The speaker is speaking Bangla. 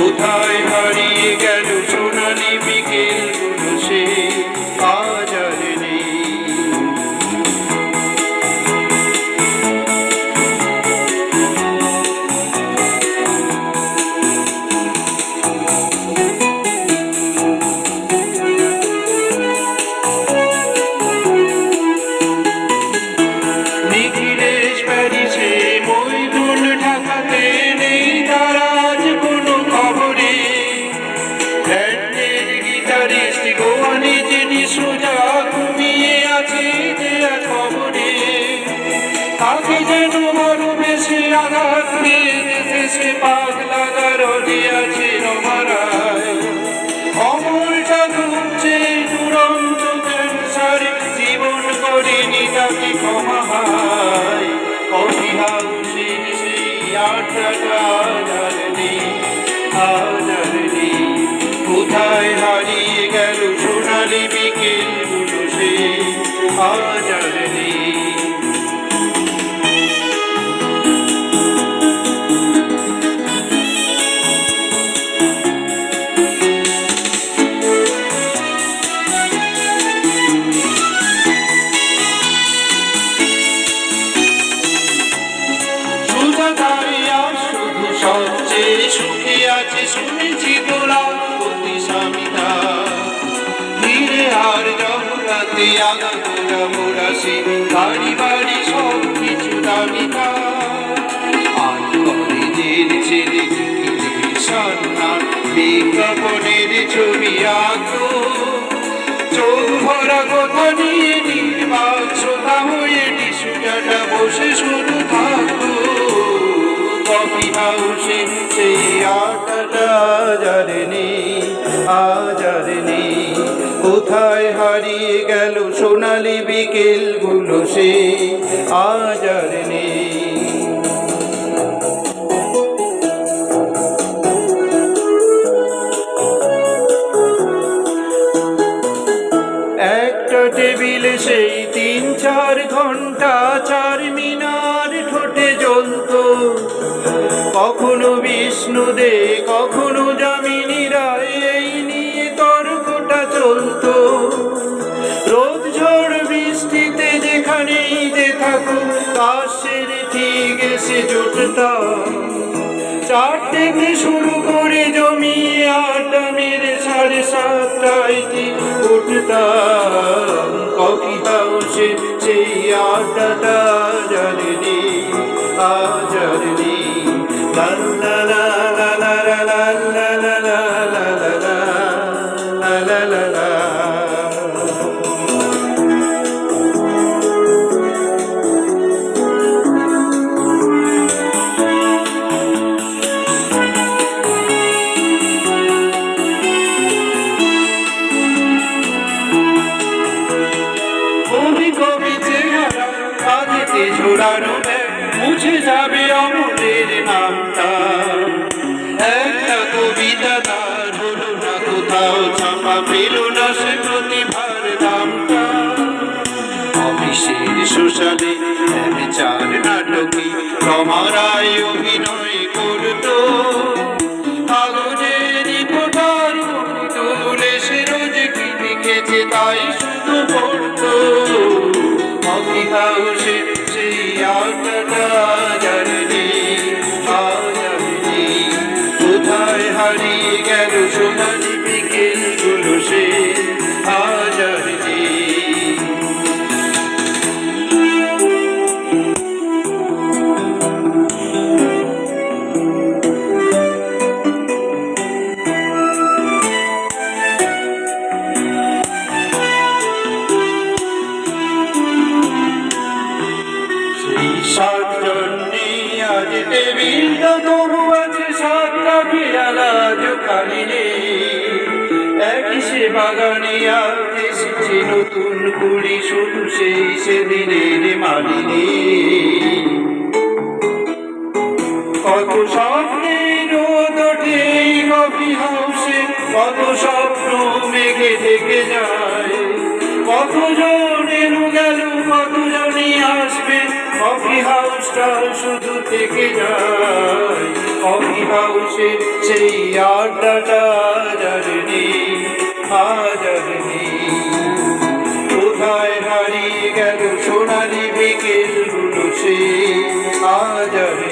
কোথায় হারিয়ে গেল সোনালি বিকেলগুলো সে আজ আর নেই। নিখিলেশ প্যারিসে মইদুল ঢাকাতে নেই তারা আজ কোনো খবরে। ব্যান্ডের গিটারিস্ট গোয়ানে যিনি সোজা ঘুমিয়ে আছে যে আর খবরে। তাকে যেন ভালোবেসে আঘাত দিয়ে দেশে পাগলা গারদে আছে রমারায়। অমলটা ঘুমছে দুরন্ত ক্যান্সারে, জীবন করেনি তাকে ক্ষমা হায়। কফি হাউসের সেই আড্ডাটা আজ আর নেই, আজ আর নেই। কোথায় হারিয়ে গেল সোনালি বিকেলগুলো সে আজ আর নেই। সবচেয়ে সুখে আছে শুনেছি তোরা প্রতি স্বামীটা। ধীরে আর জগরাতে আগাগোড়া মোরাসে বাড়ি বাড়ি সব কিছু দামিটা। আর কলেজের ছেলে সন্ন্যার বিজ্ঞাপনের ছবি আঁকো, চোখ ভরা কথা নিয়ে নির্বাক শ্রোতা হয়ে টিসুটাটা বসে শুধু থাকো। কফি হাউসে সেই আড্ডাটা আজ আর নেই, আজ আর নেই। কোথায় হারিয়ে গেল সোনালি বিকেলগুলো সে আজ আর নেই। একটা টেবিলে সেই ৩-৪ ঘন্টা চার মিনার ঠোঁটে জ্বলত। কখনো বিষ্ণু দে কখনো যামিনী রায়, এই নিয়ে তর্কটা চলত। রোদ ঝড় বৃষ্টিতে যেখানেই যে থাকুক তাসের ঠিক এসে জুটতাম। ৪ থেকে শুরু করে জমিয়ে আড্ডা মেরে ৭:৩০টায় উঠতাম। কফি হাউসে সেই আড্ডাটা আজ আর নেই, আজ আর নেই। লা লা লা লা লা লা লা লা লা লা লা লা লা লা। কবি কবি চেহারা কাঁধেতে ঝোড়ানো ব্যাগ, মুছে যাবে অমলের নামটা। একটা কবিতা তার হলো না কোথাও ছাপা, পেল না সে প্রতিভার দামটা। অফিসের সোশ্যালে ৪ নাটকে রমারায় অভিনয় করত। কাগজের রিপোর্টার তুলে সে রোজ কি লিখেছে তাই শুধু পড়ত। কফি হাউসে সেই আড্ডাটা আজ আর নেই, আজ আর নেই। কোথায় হারিয়ে গেল সোনালি বিকেলগুলো সে আজ আর নেই। সেই ৭ জন নেই আজ টেবিলটা, তবু আছে ৭টা পেয়ালা আজও খালি নেই। একই সে বাগানে আজ এসেছে নতুন কুড়ি, শুধু সেই সেদিনের মালিনী। কত স্বপ্নের রোদ ওঠে কফি হাউসে, কত স্বপ্ন মেঘে ঢেকে যায়। কতজন এলো গেল, কতজনই আসবে, কফি হাউসটা শুধু থেকে যায়। অভিভাবসের সেই আড্ডাটা আজ নেই, আজ নেই। কোথায় হারিয়ে গেল সোনালি বিকেলগুলো সে আজ নেই।